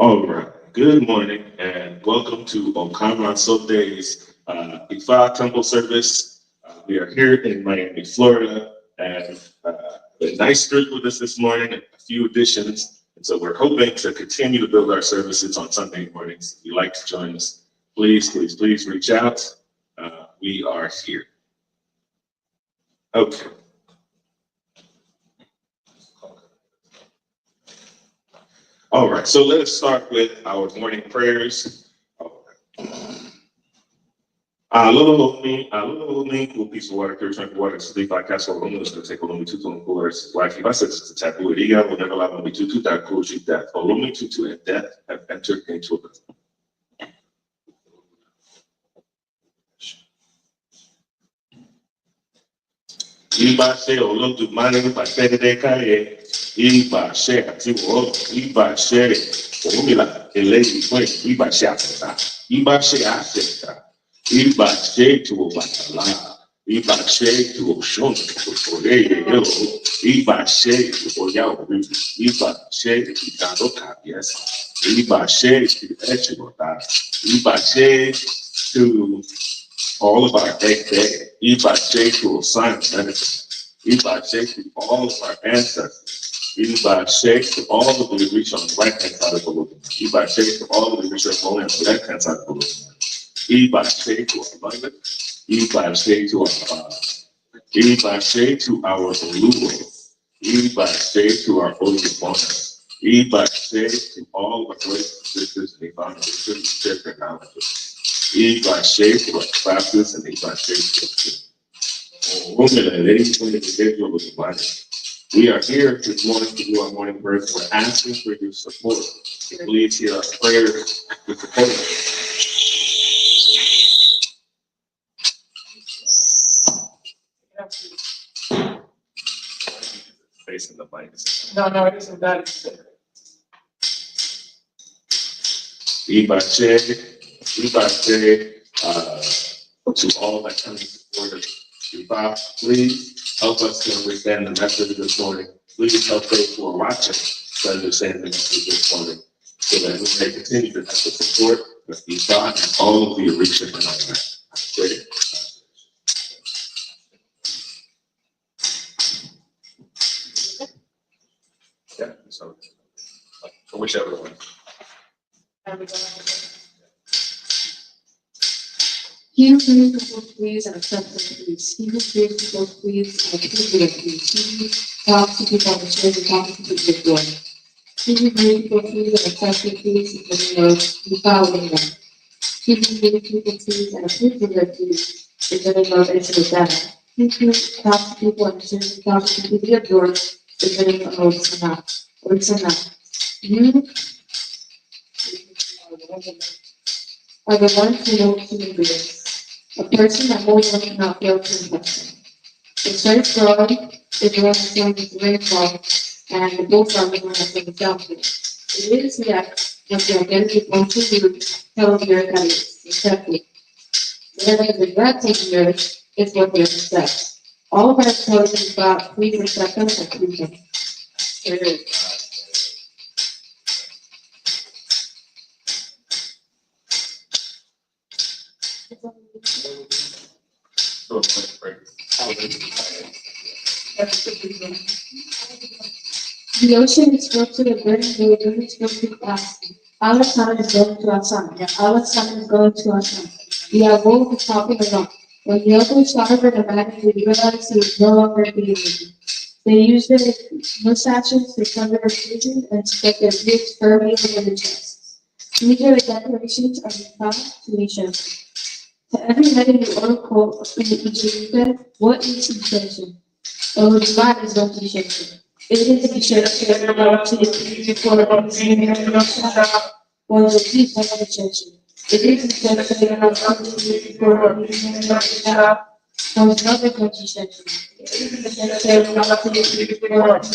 All right. Good morning and welcome to Okama Sote's Ifa Temple service. We are here in Miami, Florida, and a nice group with us this morning, a few additions. And so we're hoping to continue to build our services on Sunday mornings. If you'd like to join us, please reach out. We are here. Okay. All right, so let us start with our morning prayers. Alolo com piso water, drink water, sleep by castle, alumnus, to take alumni tutu and course. Life, if I said it's a taboo, Iga will never allow me to that cause you that alumni tutu and death have entered into it. Iba se olum tu mani pa sede de kaye. Iba se ati wo. Iba se omila elei point. Iba se afeta. Iba se afeta. Iba se tu batala. Iba se tu oshon tu kore yo. Iba se tu oyao. Iba se tu kado kabies. Iba se tu echibota. Iba se tu all of our day, Iba to assign benefit, Iba to all of our ancestors, Iba to all of the reach on the right hand side of the world, Iba to all of the reach on the left hand side of the world, Iba to our abundant, Iba to our Father, Iba to our Oluwa, Iba to our holy bonus, Iba to all of our great sisters and Iba to share their knowledge. Iba shape or practice and Iba shape. We are here this morning to do our morning prayers. We're asking for your support. Please hear our prayers with support. Facing the mics. No, it isn't that. Iba shape. Iba say to all that come to support us. Iba, please help us to understand the message this morning. Please help those who are watching to understand the message this morning so that we may continue to have the support of Iba and all of the Orisha and all that. Great. Yeah, so whichever one. He who created the both please and accept the please. He who created the both please and accept the please. He who talks to people on the chairs and talks to people with joy. He who created the both please and accept the please is the Lord, who following them. He who created people please and accept the please is the Lord, and to the death. He who talks to people on the chairs and talks to people with joy is the Lord, You are the ones who know human beings. A person that no one cannot fail to invest in. The church growing, the dwelling stone is rainfall, and the both are living as a downfall. It is yet what the identity wants to do, tells your values, accepted. Whether the regret of yours is what they accept. All of our tells about please accept us and please them. It is. The ocean is filled to the brim, the lagoon is filled to plastic. Our sun is going to our sun, and our sun is going to our sun. We are both talking along. When the other started the man, we realized he was no longer being living. They used their mustaches to cover their faces and to get their beards firmly over their chests. These are the declarations of the prophet to each other. To every man in the oracle in the Egyptian, what is intention? Oh, the God is not intention. It is the church about to the before was the peace of the church. It is the church about to the before was not the constitution. It is the church about to the before was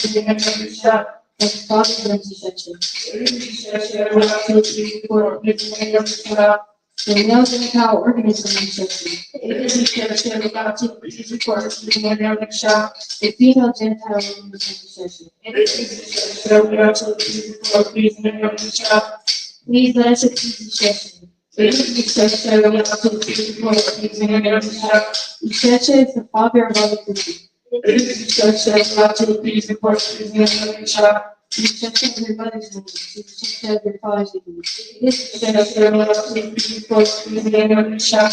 Father's constitution. It is the church about to the before The male genital organism insertion. It is insertion about to be reported to the male shell. The female genital organism insertion. It is insertion about to be reported to the male shell. Please let us repeat the session. It is insertion about to be reported to the male shell. Insertion is the father of all existence. It is insertion about to be reported to the male shell. Instruction of your mother's name, instruction of your father's name. This is the about to be reported to the male shell.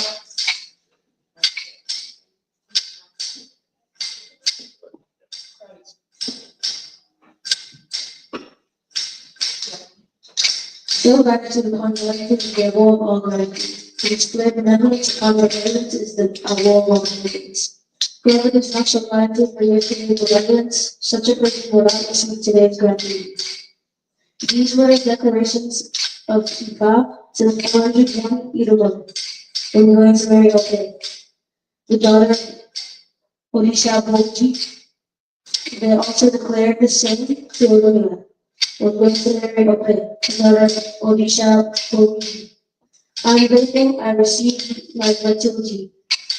Go back to the unrelated table of unrelated. To explain the methods, unrelated is the wall of evidence. Whoever does not show relative relating with evidence, such a person will not receive today's gratuity. These were declarations of Kifa to the 401 Edomim. They were going to marry okay. The daughter of Odisha Boji. They also declared the same to Olumina. We're going to marry okay. The daughter of Odisha Boji. I am grateful I received my fertility.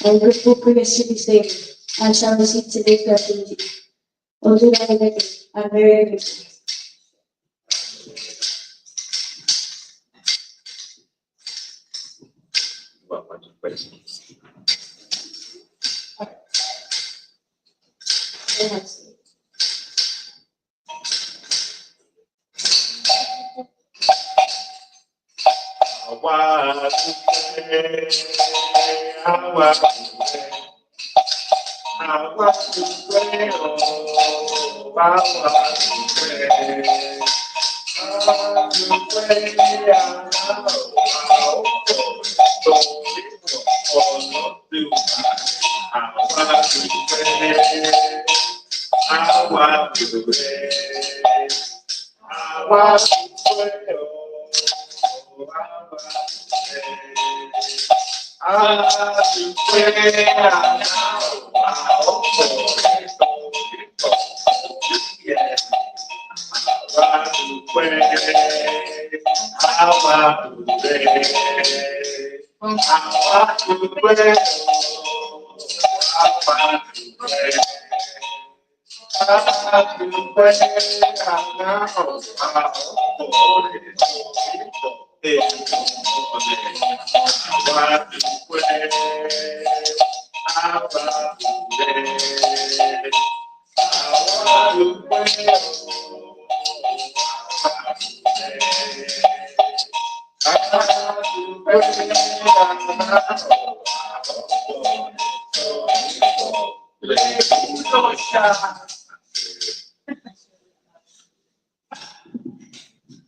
I am grateful for your city statement. I shall receive today's gratuity. I'm very grateful.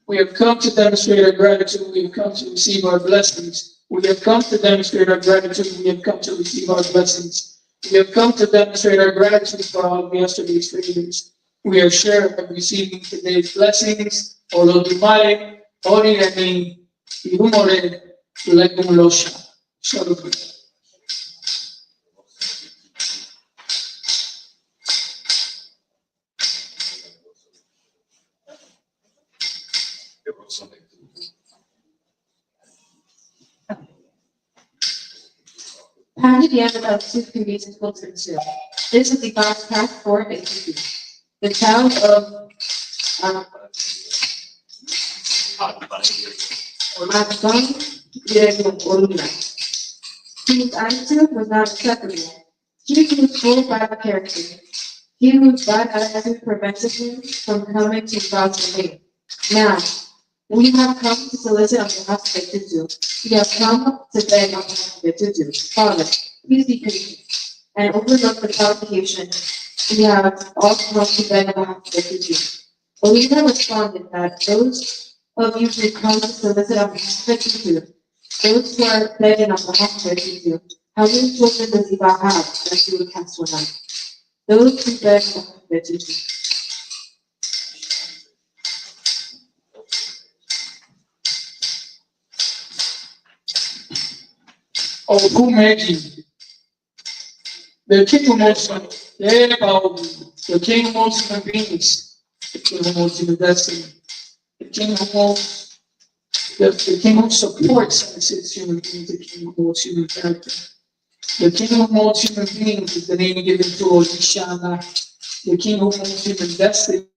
We have come to demonstrate our gratitude. We have come to receive our blessings. We have come to demonstrate our gratitude. We have come to receive our blessings. We have come to demonstrate our gratitude for all of yesterday's favors. We are sure of receiving today's blessings. Olodumare, Oriyani, Irumore, Legumulosha. Shalom. Pounded yam about 2 previous is filtered soup. This is the God's path for ATP. The town of King's attitude was not acceptable. He was full of bad character. He whose bad attitude prevented him from coming to God's domain. Now, we have come to solicit on behalf of Betutu. We have come to beg on behalf of Betutu. Father, please be patient and overlook the provocation. We have all come to beg on behalf of Betutu. Olina responded that those of you who come to solicit on behalf of Betutu, those who are begging on behalf of Betutu, how many children does Ziba have that she would cast one out? Those who beg on behalf of Betutu. Ogumeji, the king of motion, the king of most human beings, the king of most human destiny, the king of most The king who supports and assists human beings, the king who holds human character. The king who holds human beings is the name given to Odishana. The king who holds human destiny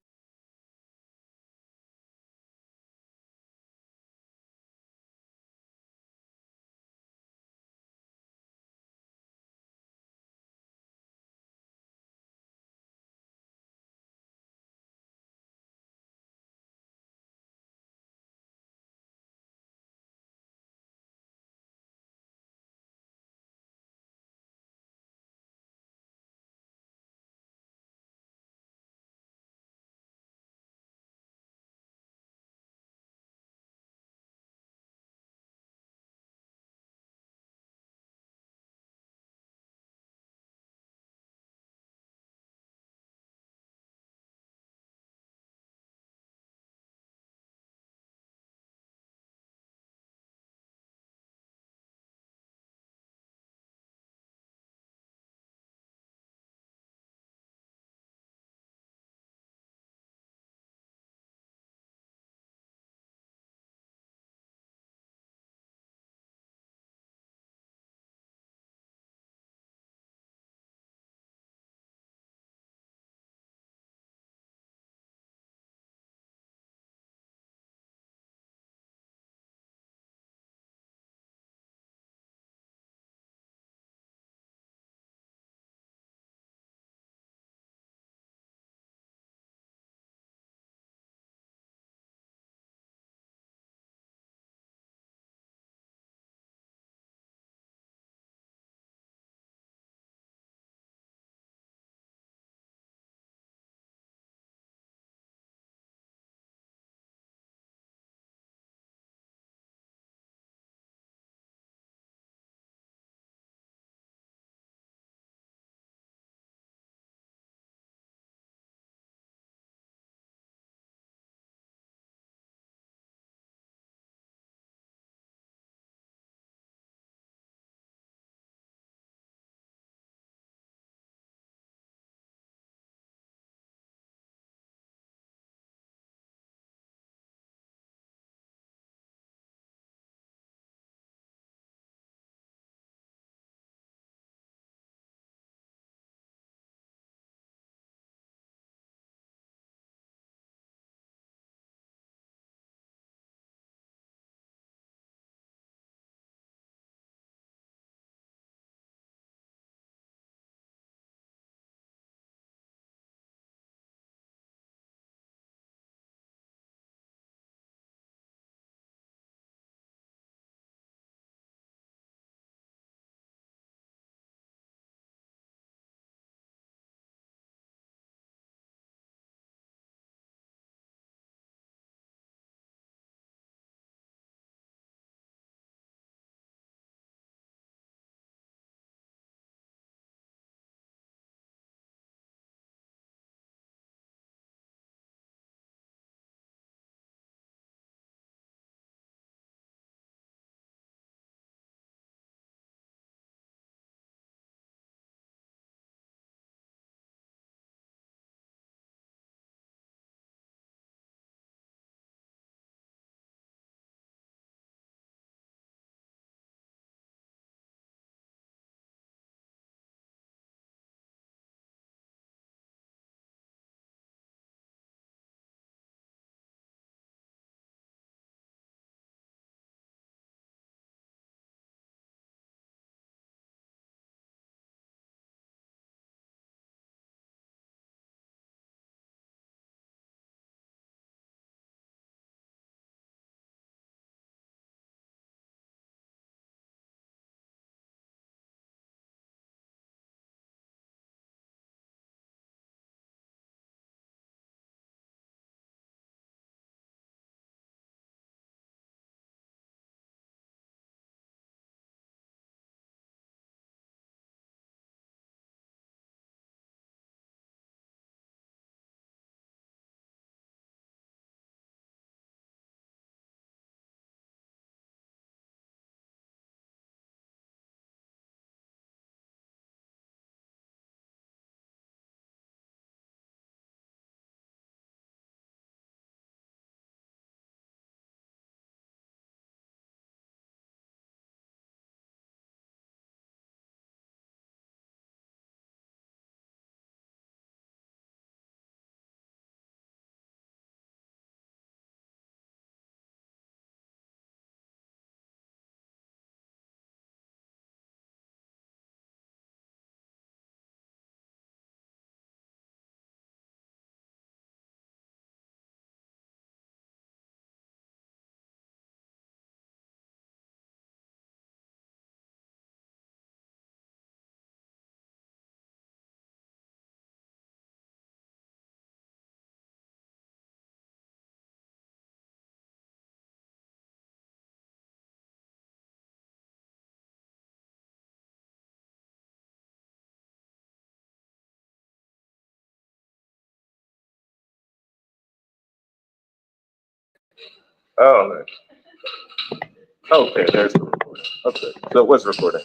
Oh, nice. Okay, there's the recording. Okay, so what's recording?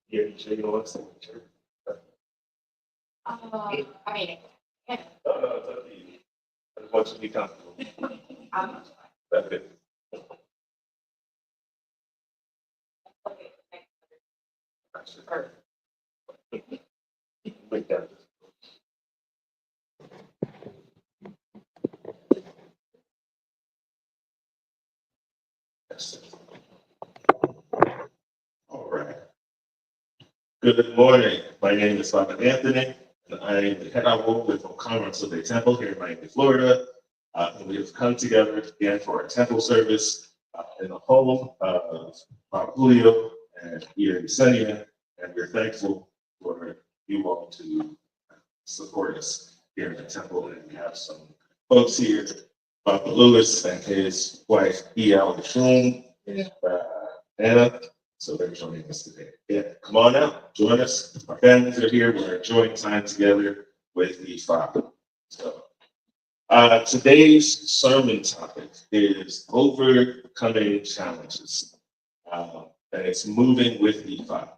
Yeah, so you want to signature? I mean, No, no, it's up to you. I just want you to be comfortable. That's it. Like that. All right. Good morning. My name is Father Anthony, and I am the head of with Conference of the Temple here in Miami, Florida. And we have come together again for our temple service in the home of Father Julio and Yesenia, and we're thankful for you all to support us here in the temple. And we have some folks here, Father Lewis and his wife, E.L. Shroom, and Anna. So they're joining us today. Yeah, come on out, join us. Our families are here. We're enjoying time together with the Father. So today's sermon topic is overcoming challenges, and it's moving with the Father.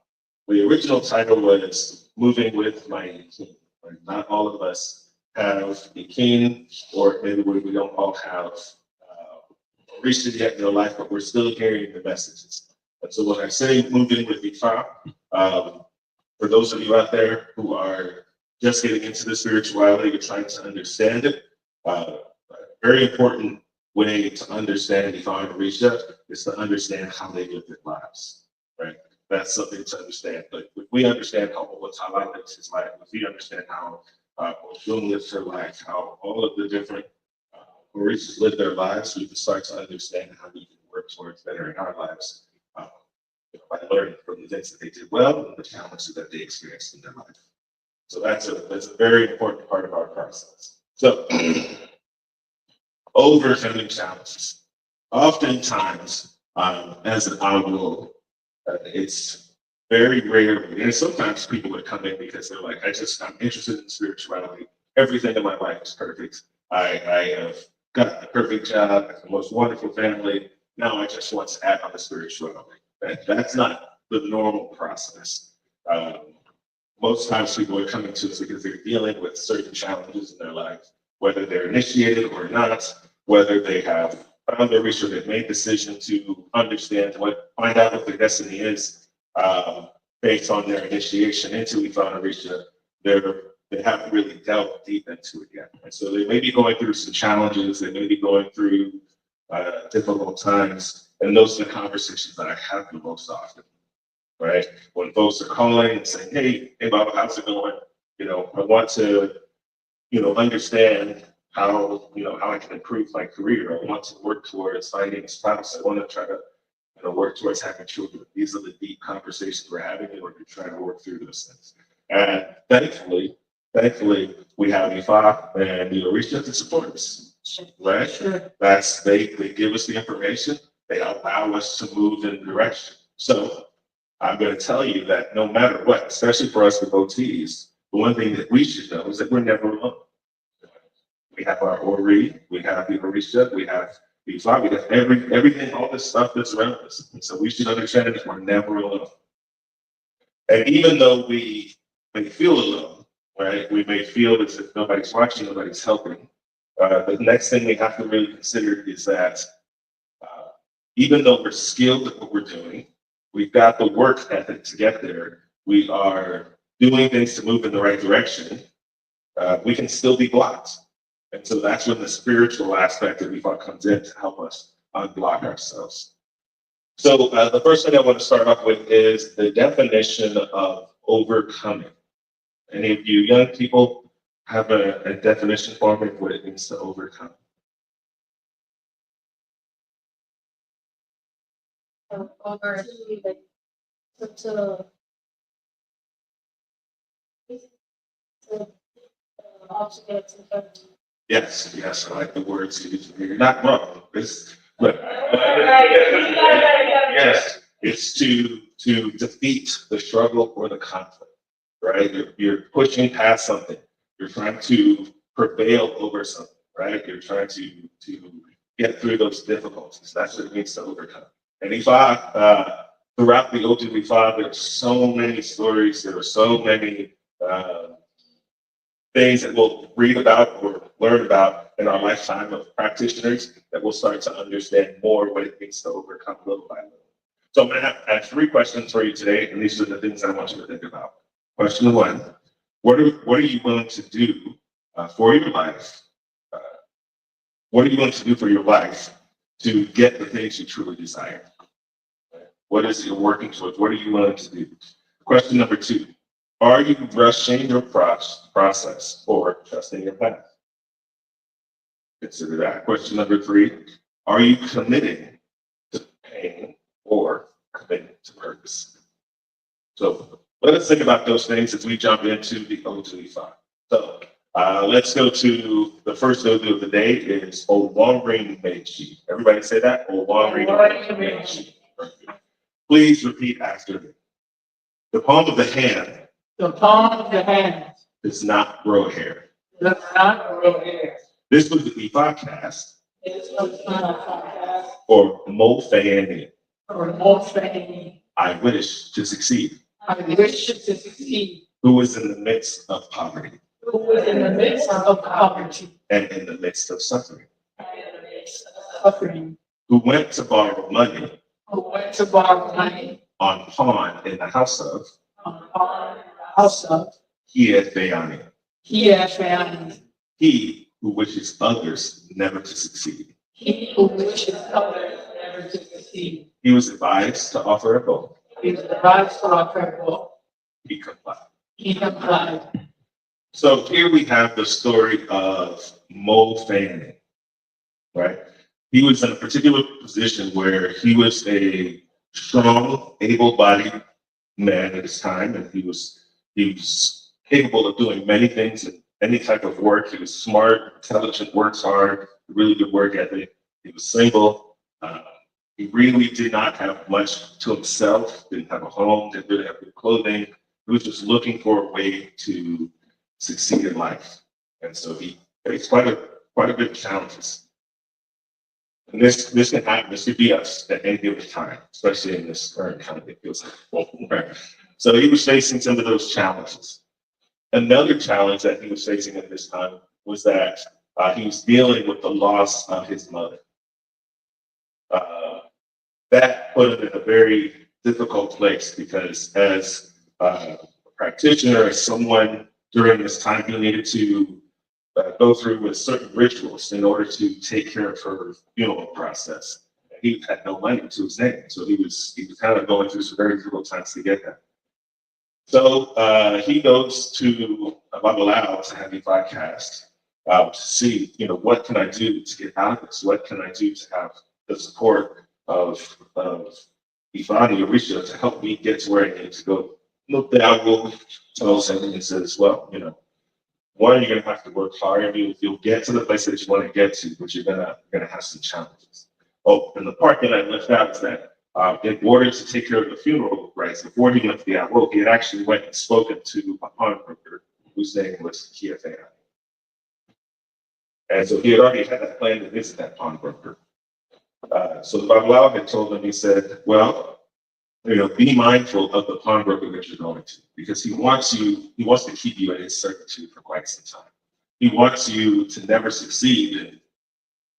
The original title was Moving with My King. Right? Not all of us have a king, or maybe we don't all have reached it yet in their life, but we're still hearing the messages. And so when I say moving with the Father, for those of you out there who are just getting into the spirituality, you're trying to understand it, a very important way to understand the Father Orisha is to understand how they live their lives, right? That's something to understand. But if we understand how Owatala lives his life, if we understand how Oshun lives her life, how all of the different Orishas live their lives, we can start to understand how we can work towards better in our lives by learning from the things that they did well and the challenges that they experienced in their life. So that's a very important part of our process. So overcoming challenges. Oftentimes, as an outlaw, it's very rare, and sometimes people would come in because they're like, I'm interested in spirituality. Everything in my life is perfect. I have got the perfect job, the most wonderful family. Now I just want to add on the spirituality. That's not the normal process. Most times people are coming to us because they're dealing with certain challenges in their life, whether they're initiated or not, whether they have found their research, they've made decision to find out what their destiny is based on their initiation into Ifana Risha. They haven't really delved deep into it yet. And so they may be going through some challenges, they may be going through difficult times, and those are the conversations that I have the most often, right? When folks are calling and saying, hey, Bob, how's it going? I want to, understand how I can improve my career. I want to work towards finding a spouse. I want to try to, work towards having children. These are the deep conversations we're having in order to try to work through those things. And thankfully, we have Ifa and Orisha to support us, right? They give us the information. They allow us to move in the direction. So I'm going to tell you that no matter what, especially for us devotees, the one thing that we should know is that we're never alone. We have our Ori, we have the Orisha, we have the Ifa, we have everything, all this stuff that's around us. And so we should understand that we're never alone. And even though we may feel alone, right? We may feel as if nobody's watching, nobody's helping. The next thing we have to really consider is that even though we're skilled at what we're doing, we've got the work ethic to get there, we are doing things to move in the right direction, we can still be blocked. And so that's when the spiritual aspect of Ifa comes in to help us unblock ourselves. So the first thing I want to start off with is the definition of overcoming. Any of you young people have a definition for me of what it means to overcome? Over to obstacles. Yes, I like the words used. You're not wrong. Yes, it's to to defeat the struggle or the conflict, right? You're pushing past something. You're trying to prevail over something, right? You're trying to get through those difficulties. That's what it means to overcome. And throughout the OGV5, there's so many stories. There are so many things that we'll read about or learn about in our lifetime of practitioners that we'll start to understand more what it means to overcome little by little. So I'm going to have 3 questions for you today, and these are the things I want you to think about. Question 1, what are you willing to do for your life? What are you willing to do for your life to get the things you truly desire? What is it you're working towards? What are you willing to do? Question number 2, are you rushing your process or trusting your path? Consider that. Question number 3, are you committing to pain or committing to purpose? So let us think about those things as we jump into the O2E5. So let's go to the first O2 of the day is Owamri Mechi. Everybody say that? Owamri Mechi. Please repeat after me. The palm of the hand The palm of the hand does not grow hair. does not grow hair. This was the E5 cast This was not a podcast or Mofani. or more training. I wish to succeed. I wish to succeed. Who is in the midst of poverty Who was in the midst of poverty and in the midst of suffering? and in the midst of suffering. Who went to borrow money Who went to borrow money on pawn in the house of on the house of Kiefeani. Kiefeani. He who wishes others never to succeed. He who wishes others never to succeed. He was advised to offer a vote. He was advised to offer a vote. He complied. He complied. So here we have the story of Mo Fanning, right? He was in a particular position where he was a strong, able-bodied man at his time, and he was capable of doing many things and any type of work. He was smart, intelligent, works hard, really good work ethic. He was single. He really did not have much to himself, didn't have a home, didn't really have good clothing. He was just looking for a way to succeed in life. And so he faced quite a bit of challenges. And this can happen, this could be us at any given time, especially in this current economy, it feels like. Right? So he was facing some of those challenges. Another challenge that he was facing at this time was that he was dealing with the loss of his mother. That put him in a very difficult place because as a practitioner, as someone during this time, he needed to go through with certain rituals in order to take care of her funeral process. He had no money to his name, so he was kind of going through some very difficult times to get that. So he goes to Babalawo to have E5 cast to see, what can I do to get out of this? What can I do to have the support of Ifeanyi Orisha to help me get to where I need to go? Look, that I will tell sentences as well. One, you're gonna have to work hard. You'll get to the place that you want to get to, but you're gonna have some challenges. Oh, and the part that I left out is that in order to take care of the funeral rites, before he went to the Awo, he had actually went and spoken to a pawnbroker whose name was Kiefeani. And so he had already had that plan to visit that pawnbroker. So the Babalawo had told him, he said, well, be mindful of the pawnbroker that you're going to, because he wants to keep you in his servitude for quite some time. He wants you to never succeed and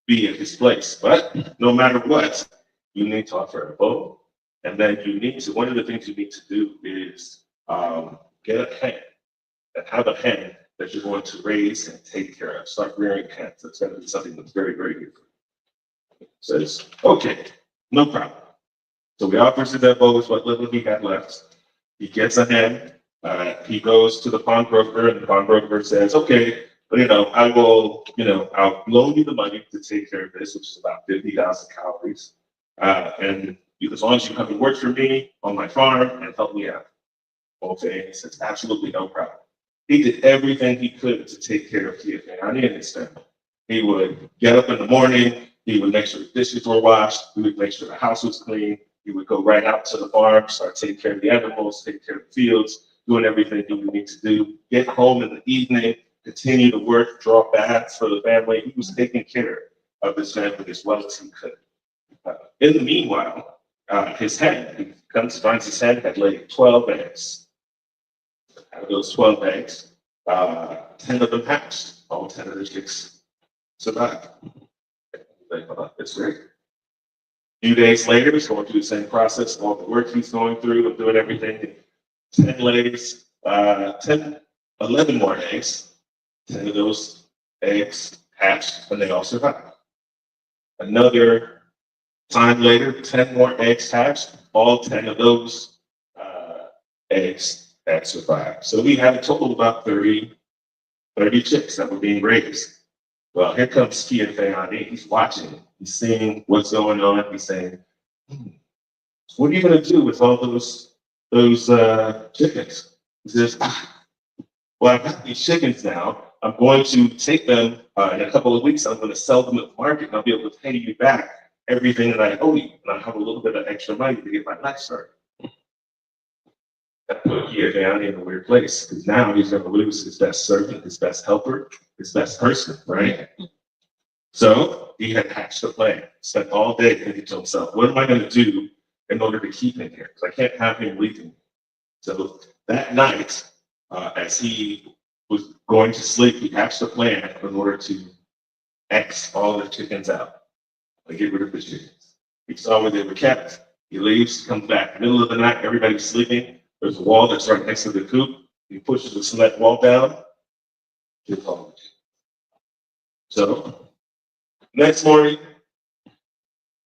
be in his place. But no matter what, you need to offer a vote. And then one of the things you need to do is get a hen and have a hen that you're going to raise and take care of. Start rearing hens. That's going to be something that's very, very good. Says, okay, no problem. So he offers the devils what little he had left. He gets a hen. He goes to the pawnbroker, and the pawnbroker says, okay, but I'll loan you the money to take care of this, which is about 50,000 calories. And as long as you come and work for me on my farm and help me out. Okay, he says, absolutely no problem. He did everything he could to take care of Kiefeani and his family. He would get up in the morning. He would make sure the dishes were washed. He would make sure the house was clean. He would go right out to the farm, start taking care of the animals, taking care of the fields, doing everything he would need to do. Get home in the evening, continue to work, draw baths for the family. He was taking care of his family as well as he could. In the meanwhile, his hen, he comes, finds his hen had laid 12 eggs. Out of those 12 eggs, 10 of them hatched. All 10 of the chicks survived. Like, oh, that's great. A few days later, he's going through the same process, all the work he's going through of doing everything. 10 lays, 11 more eggs. 10 of those eggs hatched, and they all survived. Another time later, 10 more eggs hatched. All 10 of those eggs had survived. So we had a total of about 30 chicks that were being raised. Well, here comes Kia Fayani. He's watching. He's seeing what's going on. He's saying, what are you going to do with all those chickens? He says, well, I've got these chickens now. I'm going to take them in a couple of weeks. I'm going to sell them at the market, and I'll be able to pay you back everything that I owe you. And I'll have a little bit of extra money to get my life started. That put Kia Fayani in a weird place, because now he's going to lose his best servant, his best helper, his best person, right? So he had hatched a plan, spent all day thinking to himself, what am I going to do in order to keep him here? Because I can't have him leaving. So that night, as he was going to sleep, he hatched a plan in order to X all the chickens out, like get rid of the chickens. He saw where they were kept. He leaves, comes back, middle of the night, everybody's sleeping. There's a wall that's right next to the coop. He pushes the cement wall down. Kills all the chickens. So next morning,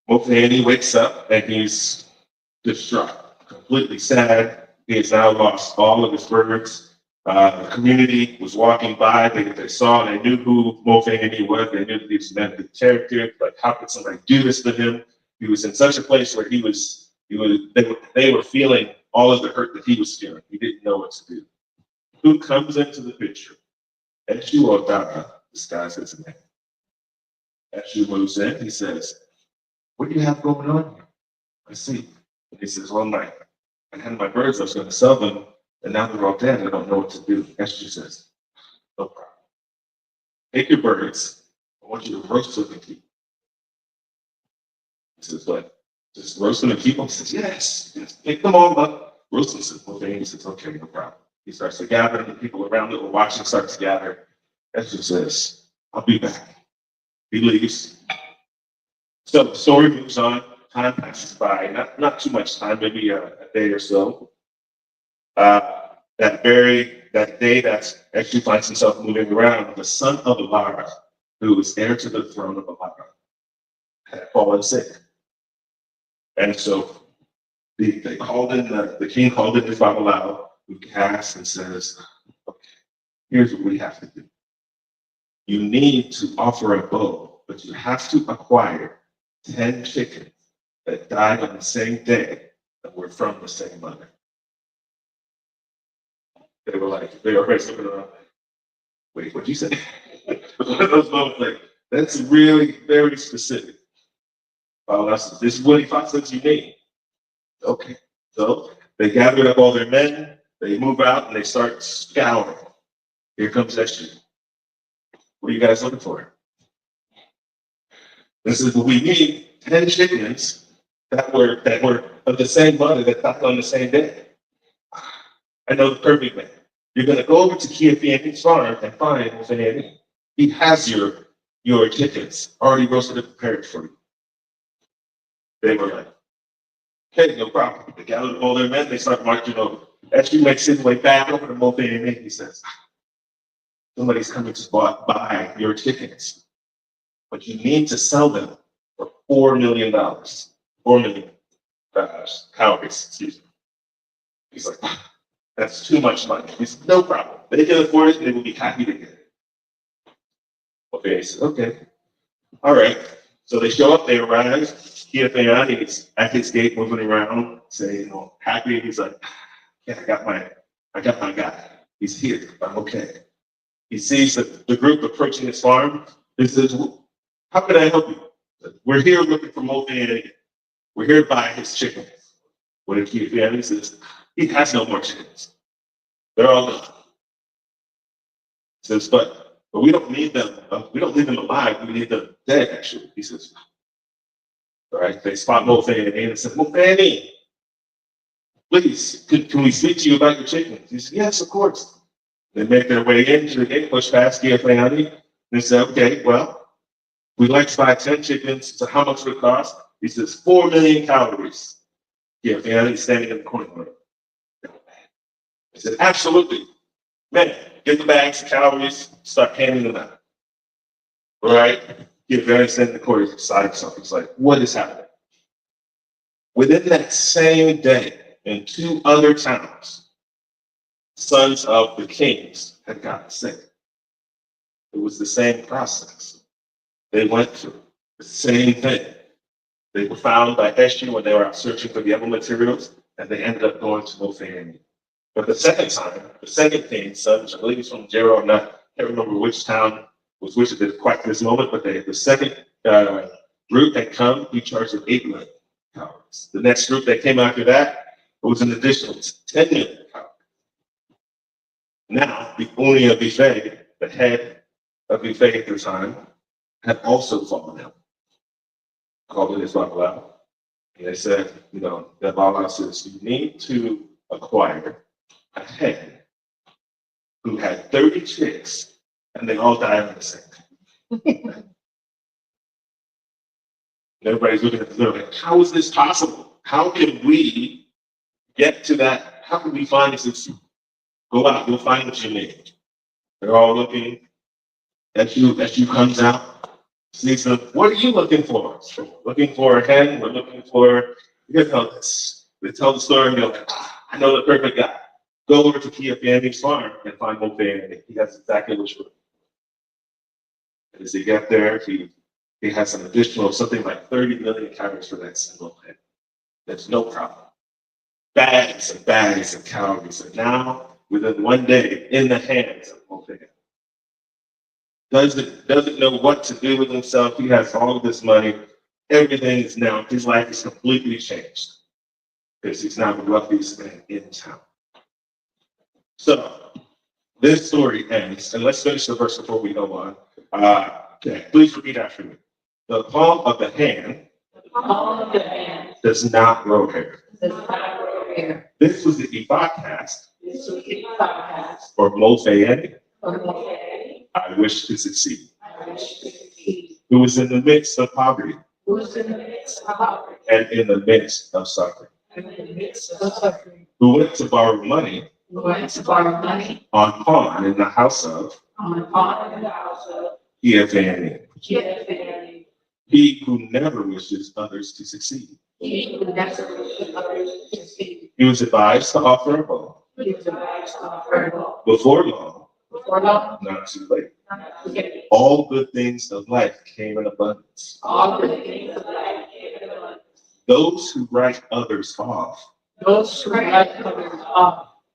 Mofani wakes up and he's distraught, completely sad. He has now lost all of his birds. The community was walking by. They saw and they knew who Mofani was. They knew that he was a man of good character. Like, how could somebody do this to him? He was in such a place where they were feeling all of the hurt that he was feeling. He didn't know what to do. Who comes into the picture? Eshu Odara, disguised as a man. Eshu moves in. He says, what do you have going on here? I see. And he says, well, I had my birds. I was going to sell them, and now they're all dead. I don't know what to do. Eshu says, no problem. Take your birds. I want you to roast them and keep them. He says, what? Just roast them and keep them? He says, yes. Pick them all up. Roast them. He says, okay, no problem. He starts to gather. The people around that were watching start to gather. Eshu says, I'll be back. He leaves. So the story moves on. Time passes by. Not too much time, maybe a day or so. That day that Eshu finds himself moving around, the son of Alara, who was heir to the throne of Alara, had fallen sick. And so they called in, the king called in his Babalawo, who casts and says, okay, here's what we have to do. You need to offer a bow, but you have to acquire 10 chickens that died on the same day that were from the same mother. They were basically looking around, wait, what'd you say? One of those moments, like, that's really very specific. This is what he thought says you need. Okay. So they gathered up all their men, they move out, and they start scouring. Here comes Eshu. What are you guys looking for? This is what we need: 10 chickens that were of the same mother that died on the same day. I know the perfect man. You're going to go over to Kia Fayani's farm and find Fayani. He has your chickens already roasted and prepared for you. They were like, okay, no problem. They gathered all their men, they start marching over. Eshu makes his way back over to Mofani. He says, somebody's coming to buy your chickens, but you need to sell them for $4 million. 4 million calories, excuse me. He's like, that's too much money. He said, no problem. They can afford it, they will be happy to get it. Okay, says, okay. All right. So they show up, they arrive. Kia Fayani is at his gate moving around, saying, happy. He's like, yeah, I got my guy. He's here. I'm okay. He sees the group approaching his farm. He says, how can I help you? We're here looking for Mofani. We're here to buy his chickens. What did Kia family says? He has no more chickens. They're all gone. Says, but we don't need them. We don't need them alive. We need them dead, actually. He says, all right. They spot Mulvaney and said, Mulvaney, please, can we speak to you about your chickens? He said, yes, of course. They make their way into the gate, push past Kia family. They said, okay, well, we'd like to buy 10 chickens. So how much would it cost? He says, 4 million calories. Kia family is standing in the corner. I said, absolutely. Man, get the bags of calories, start handing them out. All right? Get very standing in the corner beside himself. He's like, what is happening? Within that same day, in 2 other towns, sons of the kings had gotten sick. It was the same process. They went through the same thing. They were found by Eshu when they were out searching for the other materials, and they ended up going to Mulvaney. But the second time, the second king's son, which I believe is from Gerald, I can't remember which town was which at quite this moment, but the second group had come, he charged them 8 million calories. The next group that came after that, it was an additional 10 million calories. Now, the owner of Buffet, the head of Buffet at the time, had also fallen out. Called it his Babala. And they said, that Babala says, you need to acquire a head who had 30 chicks and they all died on the same time. Everybody's looking at the little bit. How is this possible? How can we get to that? How can we find this? Go out, you'll find what you need. They're all looking at you comes out, sees them. What are you looking for? Looking for a hen, we're looking for, this. They tell the story and go, I know the perfect guy. Go over to Kia family's farm and find Mulvaney. He has exactly what you're looking for. As he got there, he has an additional something like 30 million calories for that single head. There's no problem. Bags and bags of calories are now within 1 day in the hands of Mulvaney. Doesn't know what to do with himself. He has all of this money. Everything is now, his life is completely changed because he's now the wealthiest man in town. So this story ends, and let's finish the verse before we go on. Okay, please repeat after me. The palm of the hand does not grow hair. This was the Ephod cast for Mulvaney. I wish to succeed. Who was in the midst of poverty and in the midst of suffering. Who went to borrow money on pawn in the house of Ephani. He who never wishes others to succeed. He was advised to offer a bow before long, not too late. All good things of life came in abundance. Those who write others off,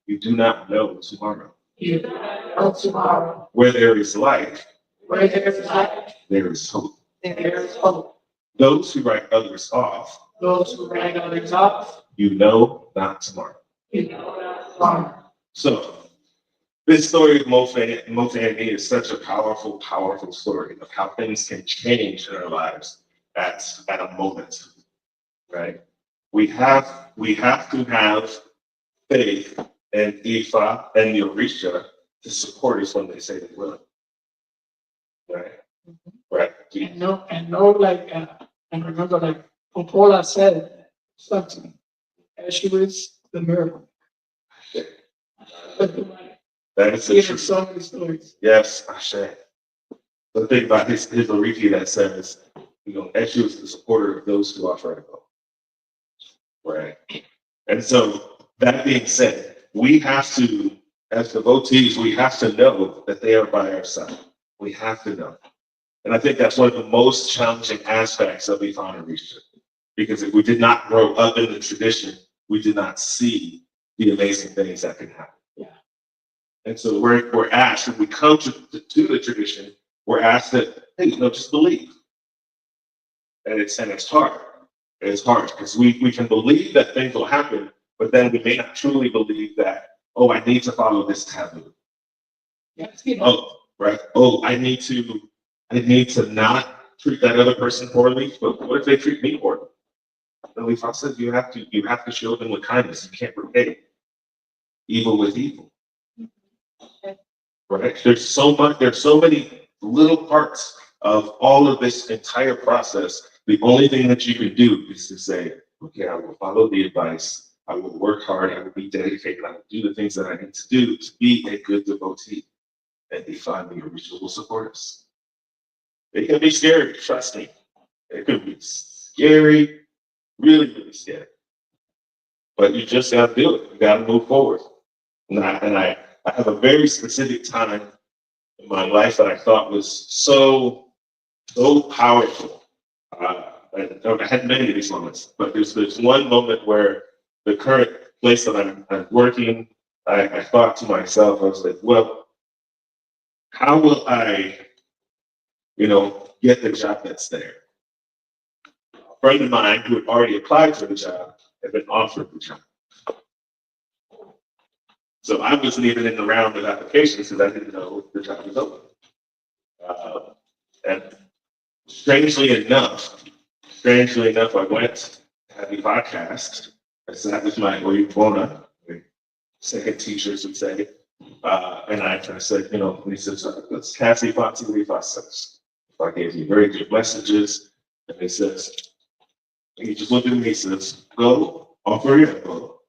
you do not know tomorrow. Where there is life, there is hope. Those who write others off, you know not tomorrow. So, this story of Mulvaney is such a powerful, powerful story of how things can change in our lives at a moment, right? We have to have faith in Ephah and Elisha to support us when they say they will, right? Right. And remember, like Popola said something, as she was the miracle. That is the truth. So many stories. Yes, Ashe. The thing about his Oriki that says, Eshu is the supporter of those who offer to go. Right. And so that being said, we have to, as devotees, we have to know that they are by our side. We have to know. And I think that's one of the most challenging aspects of Ephah and Orisha. Because if we did not grow up in the tradition, we did not see the amazing things that can happen. Yeah. And so we're asked, if we come to the tradition, we're asked that, hey, just believe. And it's hard. It's hard because we can believe that things will happen, but then we may not truly believe that, oh, I need to follow this taboo. Oh, right. Oh, I need to not treat that other person poorly, but what if they treat me poorly? And we said you have to show them with kindness. You can't repay evil with evil. Right? There's so many little parts of all of this entire process. The only thing that you can do is to say, okay, I will follow the advice. I will work hard. I will be dedicated. I will do the things that I need to do to be a good devotee. And they find me, which will support us. It can be scary, trust me. It can be scary, really, really scary. But you just got to do it. You got to move forward. And I have a very specific time in my life that I thought was so powerful. I had many of these moments, but there's one moment where the current place that I'm working, I thought to myself, I was like, well, how will I, get the job that's there? A friend of mine who had already applied for the job had been offered the job. So I wasn't even in the round of applications because I didn't know the job was open. And strangely enough, I went to have the podcast. I sat with my Oyubona, second teachers would say, and I said, he says, let's Cassie Fonsi Rifasas. I gave you very good messages. And he says, he just looked at me, he says, go, offer your info,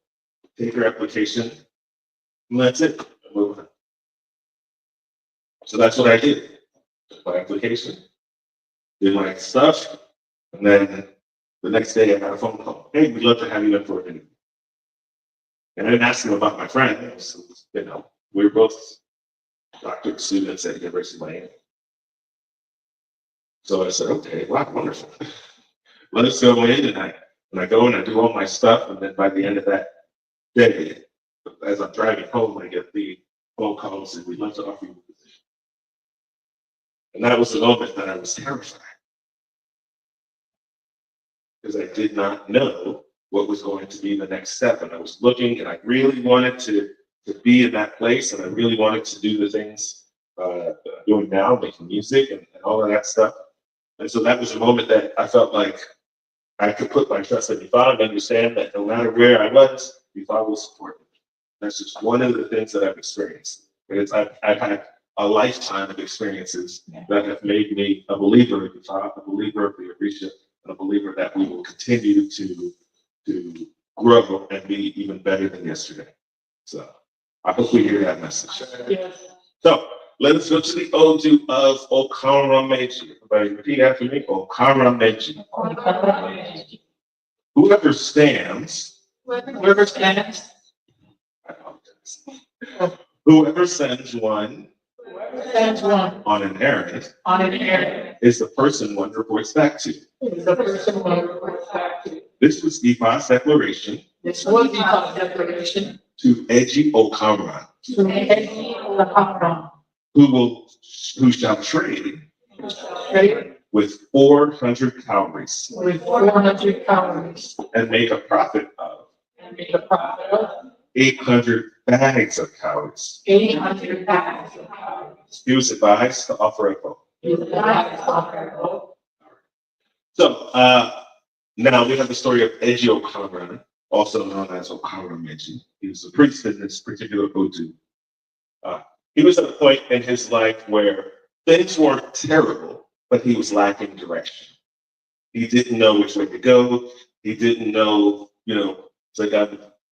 take your application, and that's it. Move on. So that's what I did. Took my application, did my stuff, and then the next day I got a phone call. Hey, we'd love to have you in for an interview. And I didn't ask him about my friend. So, we were both doctorate students at University of Miami. So I said, okay, wow, wonderful. Let's go in, and I go and I do all my stuff, and then by the end of that day, as I'm driving home, I get the phone call and said, we'd love to offer you a position. And that was the moment that I was terrified. Because I did not know what was going to be the next step. And I was looking, and I really wanted to be in that place, and I really wanted to do the things that I'm doing now, making music and all of that stuff. And so that was a moment that I felt like I could put my trust in Ifa and understand that no matter where I was, Ifa will support me. That's just one of the things that I've experienced. Because I've had a lifetime of experiences that have made me a believer of Ifa, a believer of the Orisha, and a believer that we will continue to grow and be even better than yesterday. So I hope we hear that message. Yes. So let us go to the Odu of Okara Meiji. Everybody repeat after me. Okara Meiji. Whoever stands. Whoever stands. I apologize. Whoever sends one Sends one on an errand on an errand. is the person one reports back to. Is the person one reports back to. This was Ifa's declaration This was the declaration to Eji Okara, to Eji Okara, who shall trade with 400 calories with 400 calories and make a profit of and make a profit of 800 bags of calories. 800 bags of calories. He was advised to offer a vote. He was advised to offer a vote. So now we have the story of Eji Okara, also known as Okara Meiji. He was a priest in this particular Odu. He was at a point in his life where things weren't terrible, but he was lacking direction. He didn't know which way to go. He didn't know,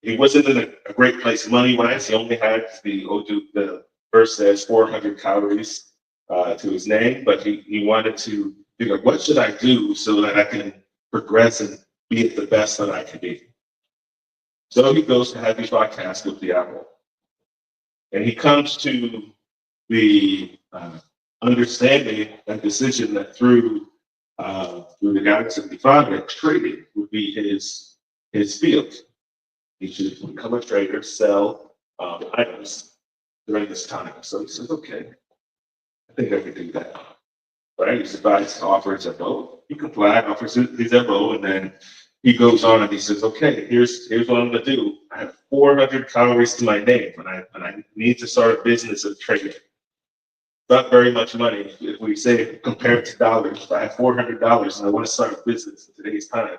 he wasn't in a great place money-wise. He only had the verse says 400 calories to his name, but he wanted to figure out what should I do so that I can progress and be at the best that I can be. So he goes to have his podcast with the apple. And he comes to the understanding and decision that through the guidance of the Father, trading would be his field. He should become a trader, sell items during this time. So he says, okay, I think I can do that. Right? He's advised to offer his MO. He complied, offers his MO, and then he goes on and he says, okay, here's what I'm gonna do. I have 400 calories to my name, and I need to start a business of trading. Not very much money if we say compared to dollars. If I have $400 and I want to start a business in today's time,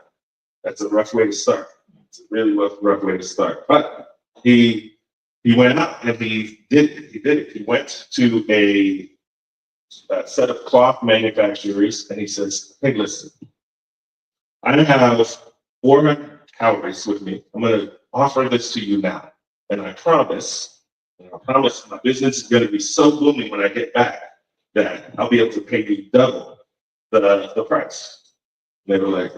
that's a rough way to start. It's a really rough way to start. But he went out and he did it. He did it. He went to a set of cloth manufacturers and he says, hey, listen, I have 400 calories with me. I'm going to offer this to you now. And I promise my business is going to be so booming when I get back that I'll be able to pay you double the price. They were like,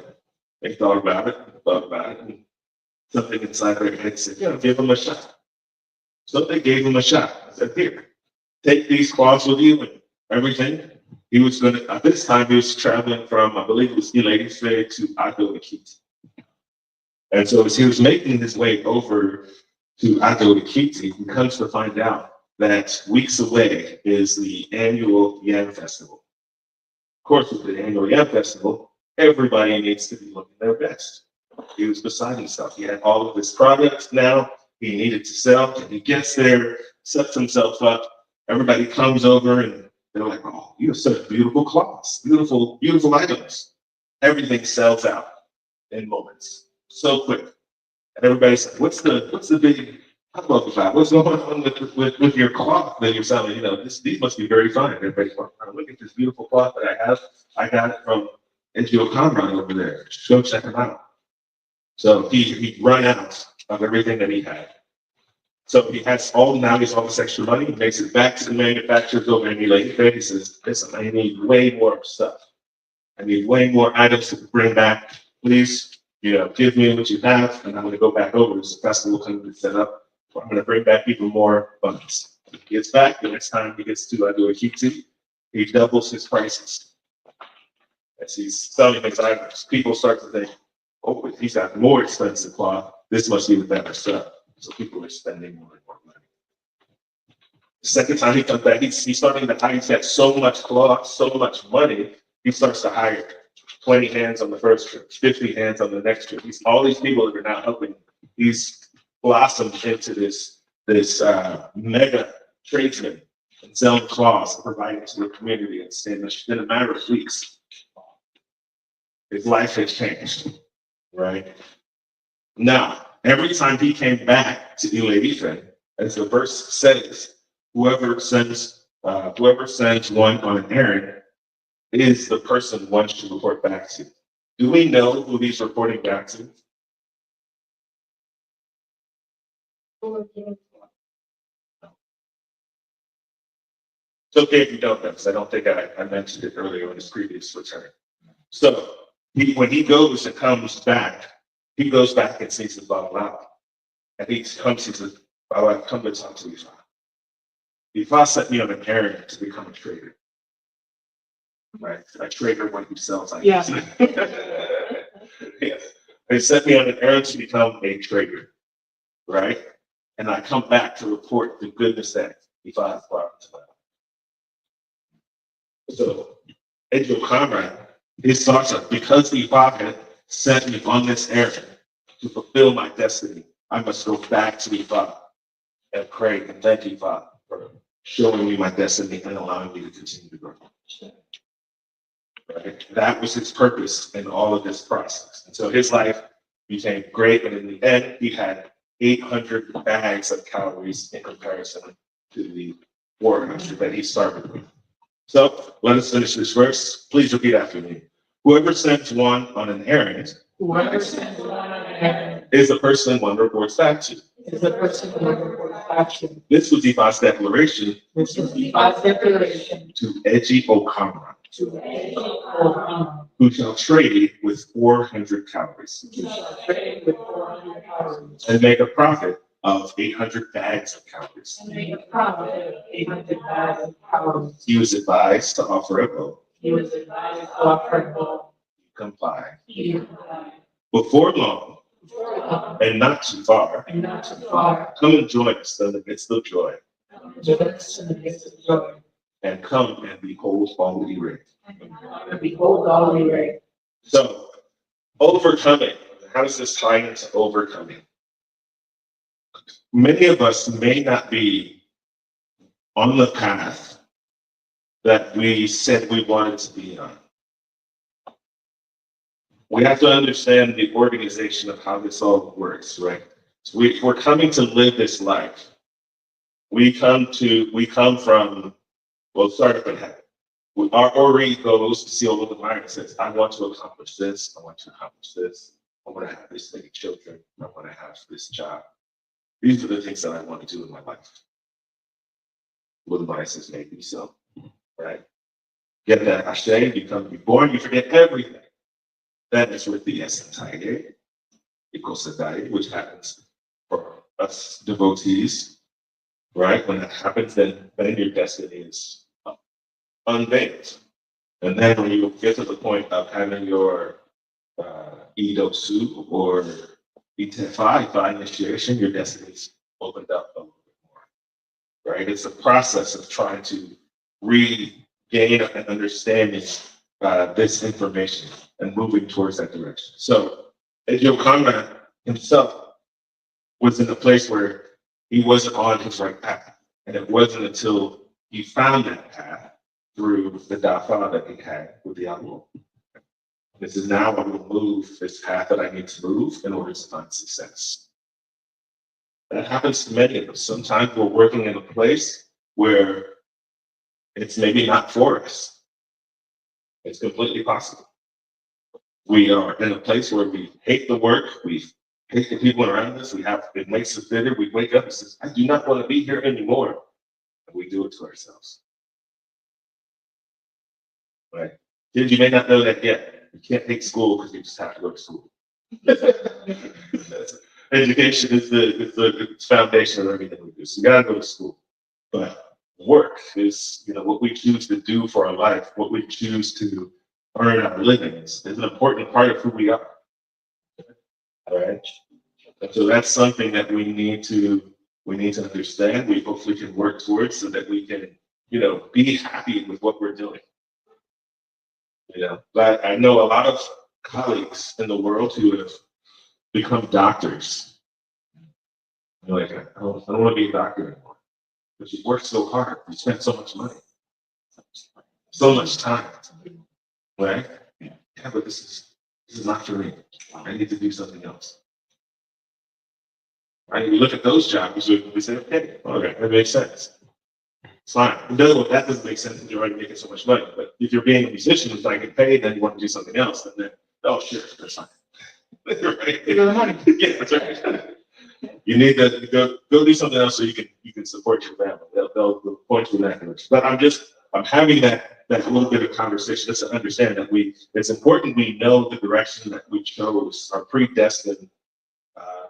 they thought about it, and something inside their head said, give him a shot. So they gave him a shot. I said, here, take these cloths with you and everything. He was going to, at this time, he was traveling from, I believe it was Ile-Ife to Ado-Ekiti. And so as he was making his way over to Ado-Ekiti, he comes to find out that weeks away is the annual Yam Festival. Of course, with the annual Yam Festival, everybody needs to be looking their best. He was beside himself. He had all of his products now he needed to sell, and he gets there, sets himself up. Everybody comes over and they're like, oh, you have such beautiful cloths, beautiful items. Everything sells out in moments, so quick. And everybody's like, what's the big hubbub about? What's going on with your cloth that you're selling? These must be very fine. Everybody's like, oh, look at this beautiful cloth that I have. I got it from NGO Conrad over there. Go check him out. So he run out of everything that he had. So he has all this extra money. He makes it back to the manufacturers over in Ile-Ife. He says, listen, I need way more stuff. I need way more items to bring back. Please, give me what you have, and I'm going to go back over. This festival can be set up. I'm going to bring back even more funds. He gets back. The next time he gets to Ado-Ekiti, he doubles his prices. As he's selling his items, people start to think, oh, if he's got more expensive cloth, this must be the better stuff. So people are spending more and more money. The second time he comes back, he's starting to hire. He's got so much cloth, so much money, he starts to hire 20 hands on the first trip, 50 hands on the next trip. All these people that are now helping, he's blossomed into this mega tradesman and selling cloths and providing to the community. And in a matter of weeks, his life has changed, right? Now, every time he came back to Ile-Ife, as the verse says, whoever sends one on an errand is the person one should report back to. Do we know who he's reporting back to? It's okay if you don't know, because I don't think I mentioned it earlier in his previous return. So when he goes and comes back, he goes back and sees his Baba. And he comes and says, Baba, come to talk to Ifa. Ifa set me on an errand to become a trader. Right? A trader when he sells items. Yeah. Yes. They set me on an errand to become a trader. Right? And I come back to report the goodness that Ifa has brought to life. So, NGO Conrad, his thoughts are, because Ifa had sent me on this errand to fulfill my destiny, I must go back to Ifa and pray and thank Ifa for showing me my destiny and allowing me to continue to grow. Right? That was his purpose in all of this process. And so his life became great, and in the end, he had 800 bags of calories in comparison to the 400 that he started with. So let us finish this verse. Please repeat after me. Whoever sends one on an errand is the person one reports back to. This was Ifa's declaration to NGO Conrad, who shall trade with 400 calories and make a profit of 800 bags of calories. He was advised to offer a vote. Comply. Before long, and not too far, come and join us in the midst of joy. And come and behold all we read. So, overcoming how does this tie into overcoming? Many of us may not be on the path that we said we wanted to be on. We have to understand the organization of how this all works, right? So we're coming to live this life. We come from, well, start up in heaven. Our Ori goes to see all of the mind and says, I want to accomplish this. I want to accomplish this. I want to have this many children. I want to have this job. These are the things that I want to do in my life. Little mind says, maybe so, right? Get that ashe, you come to be born, you forget everything. That is with the Esentaye, Ikosadai, which happens for us devotees, right? When that happens, then your destiny is unveiled. And then when you get to the point of having your Idosu or Itefa, by initiation, your destiny's opened up a little bit more, right? It's a process of trying to regain an understanding this information and moving towards that direction. So Ejo Conrad himself was in a place where he wasn't on his right path. And it wasn't until he found that path through the dafa that he had with the Amu. This is now I will move this path that I need to move in order to find success. That happens to many of us. Sometimes we're working in a place where it's maybe not for us. It's completely possible. We are in a place where we hate the work, we hate the people around us, it makes us bitter, we wake up and says, I do not want to be here anymore. And we do it to ourselves. Right? Kids, you may not know that yet. You can't hate school because you just have to go to school. Education is the foundation of everything we do. So you gotta go to school. But work is, what we choose to do for our life, what we choose to earn our livings is an important part of who we are. All right. And so that's something that we need to understand. We hopefully can work towards so that we can, be happy with what we're doing. But I know a lot of colleagues in the world who have become doctors. They're like, I don't want to be a doctor anymore. But you work so hard, you spend so much money, so much time. Right? Yeah, but this is not for me. I need to do something else. Right? We look at those jobs, we say, okay, that makes sense. It's fine. No, that doesn't make sense because you're already making so much money. But if you're being a musician who's trying to get paid, then you want to do something else, then oh, sure, that's fine. Right? Yeah, that's right. You need to go do something else so you can support your family. They'll point you in that direction. But I'm having that little bit of conversation just to understand that it's important we know the direction that we chose, our predestined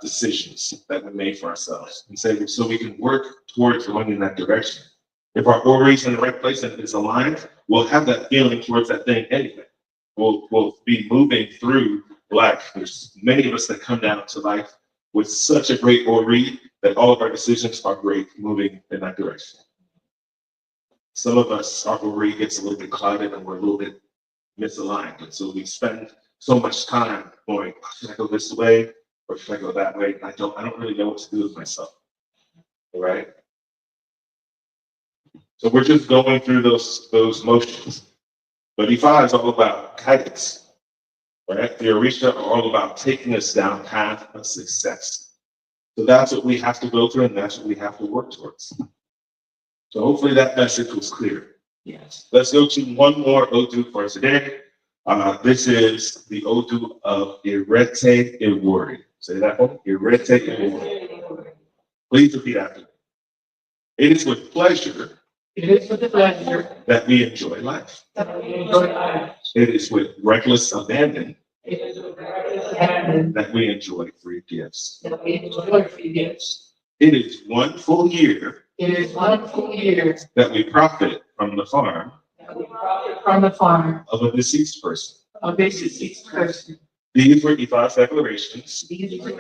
decisions that we made for ourselves, and so we can work towards going in that direction. If our Ori is in the right place and it's aligned, we'll have that feeling towards that thing anyway. We'll be moving through life. There's many of us that come down to life with such a great Ori that all of our decisions are great moving in that direction. Some of us, our Ori gets a little bit clouded and we're a little bit misaligned. And so we spend so much time going, should I go this way or should I go that way? I don't really know what to do with myself. All right? So we're just going through those motions. But Ifa is all about guidance. Right? The Orisha are all about taking us down a path of success. So that's what we have to go through and that's what we have to work towards. So hopefully that message was clear. Yes. Let's go to one more Odu for today. This is the Odu of Irete Iwori. Say that one. Irete Iwori. Please repeat after me. It is with pleasure. It is with pleasure that we enjoy life. It is with reckless abandon. It is with reckless abandon that we enjoy free gifts. that we enjoy free gifts. It is 1 full year. It is 1 full year that we profit from the farm that we profit from the farm of a deceased person. of a deceased person. These were Ifa's declarations These are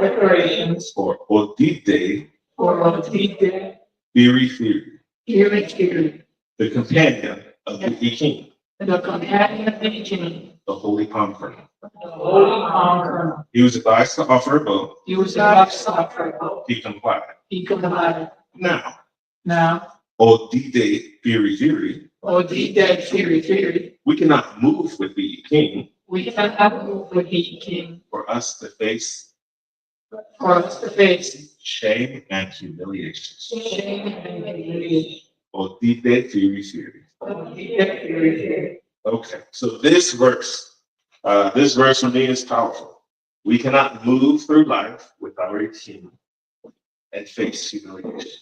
declarations for Odide for Otide Theory, Theory, the companion of the king. the companion of the king, the holy palm kernel. the holy palm kernel. He was advised to offer a vote. He was advised to offer a vote. He complied. He complied. Now, Now, Odide Firi, O the dead fury, we cannot move with the king we cannot move with the king for us to face for us to face shame and humiliation. shame and humiliation. Odide Firi. O the dead fury. Okay, so this verse for me is powerful. We cannot move through life without a king and face humiliation.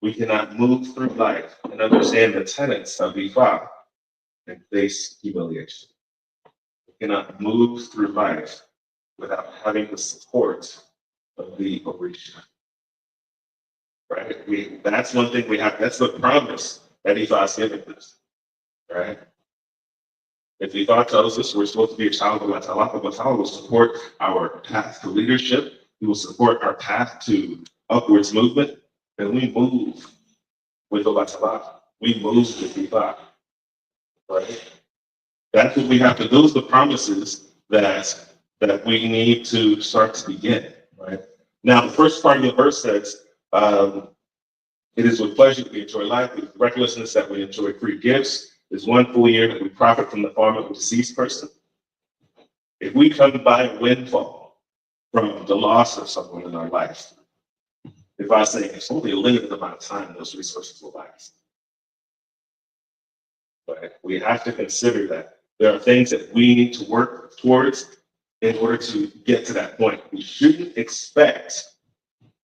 We cannot move through life and understand the tenets of Ifa and face humiliation. We cannot move through life without having the support of the Orisha. Right? That's one thing we have. That's the promise that Ifa has given us. Right? If Ifa tells us we're supposed to be a child of Watala, Watala will support our path to leadership. He will support our path to upwards movement. And we move with the Watala. We move with Ifa. Right? That's what we have to. Those are the promises that we need to start to begin. Right? Now, the first part of the verse says, it is with pleasure that we enjoy life, with recklessness that we enjoy free gifts. There's 1 full year that we profit from the farm of a deceased person. If we come by a windfall from the loss of someone in our life, if I say it's only a limited amount of time those resources will last. But we have to consider that there are things that we need to work towards in order to get to that point. We shouldn't expect,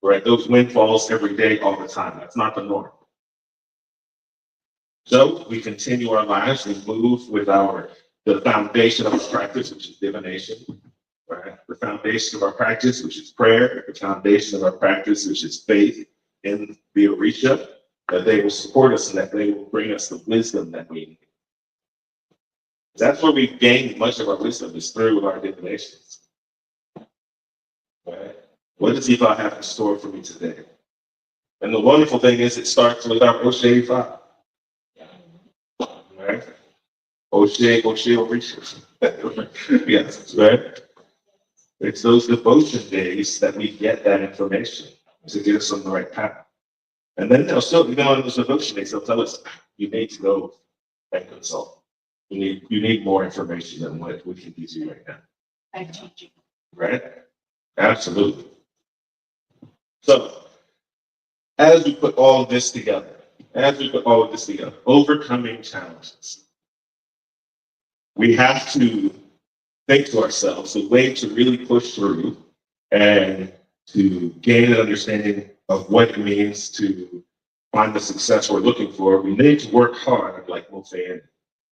right, those windfalls every day, all the time. That's not the norm. So we continue our lives, we move with the foundation of our practice, which is divination, right? The foundation of our practice, which is prayer, the foundation of our practice, which is faith in the Orisha, that they will support us and that they will bring us the wisdom that we need. That's where we gain much of our wisdom, is through our divinations. Right? What does Ifa have in store for me today? And the wonderful thing is it starts with our Oshe Ifa. Right? Oshe, Orisha. Yes, right? It's those devotion days that we get that information to get us on the right path. And then they'll still, even on those devotion days, they'll tell us, you need to go and consult. You need more information than what we can give you right now. I teach you. Right? Absolutely. So, as we put all of this together, overcoming challenges, we have to think to ourselves a way to really push through and to gain an understanding of what it means to find the success we're looking for. We need to work hard, like we'll say.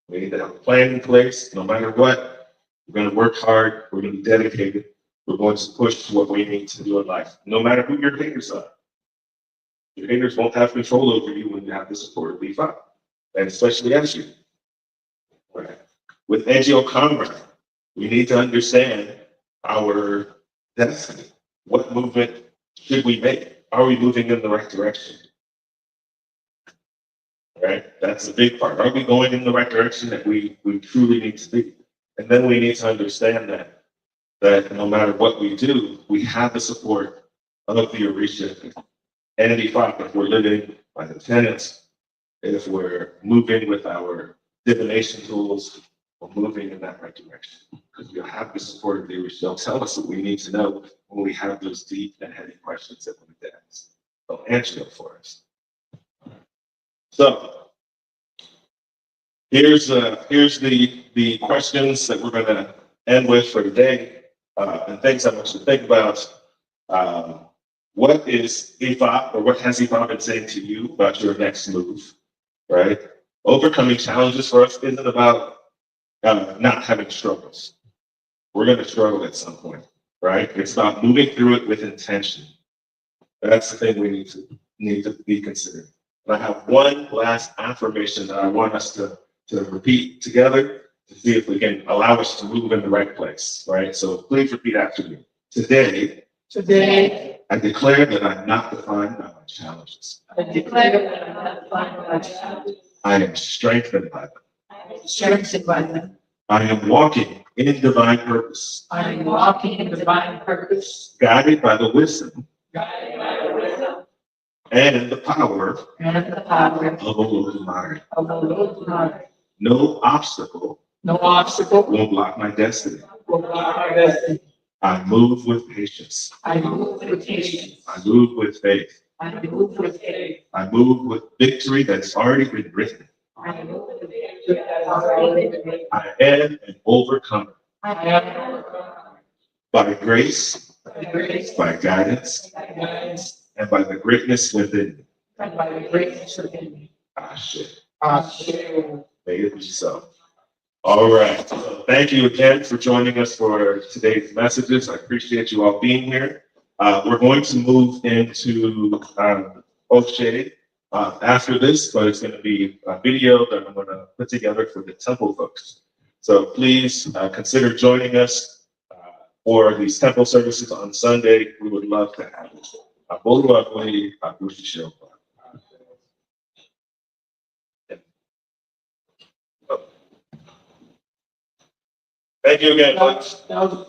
We need to have a plan in place. No matter what, we're going to work hard. We're going to be dedicated. We're going to push what we need to do in life, no matter who your haters are. Your haters won't have control over you when you have the support of Ifa, and especially as you. Right. With Ejio Kamra, we need to understand our destiny. What movement should we make? Are we moving in the right direction? Right? That's a big part. Are we going in the right direction that we truly need to be? And then we need to understand that no matter what we do, we have the support of the Orisha and Ifa. If we're living by the tenets, if we're moving with our divination tools, we're moving in that right direction. Because we have the support of the Orisha. They'll tell us what we need to know when we have those deep and heavy questions that we need to ask. They'll answer them for us. So here's the questions that we're going to end with for today, and things I want you to think about. What is Ifa, or what has Ifa been saying to you about your next move? Right? Overcoming challenges for us isn't about not having struggles. We're going to struggle at some point, right? It's about moving through it with intention. That's the thing we need to be considering. And I have one last affirmation that I want us to repeat together to see if we can allow us to move in the right place, right? So please repeat after me. Today, I declare that I'm not defined by my challenges. I declare that I'm not defined by my challenges. I am strengthened by them. I strengthened by them. I am walking in divine purpose, I am walking in divine purpose, guided by the wisdom guided by the wisdom and the power and the power of Olodumare. of the Lord God. No obstacle No obstacle will block my destiny. will block my destiny. I move with patience. I move with patience. I move with faith. I move with faith. I move with victory that's already been written. I move with victory that is already been written. I am an overcomer I am by grace, by grace, by guidance, by guidance, and by the greatness within me. and by the greatness within me. Ashe. Amen. May it be so. All right. So thank you again for joining us for today's messages. I appreciate you all being here. We're going to move into O'Shea after this, but it's going to be a video that I'm going to put together for the temple folks. So please consider joining us for these temple services on Sunday. We would love to have you. Thank you again, folks. That was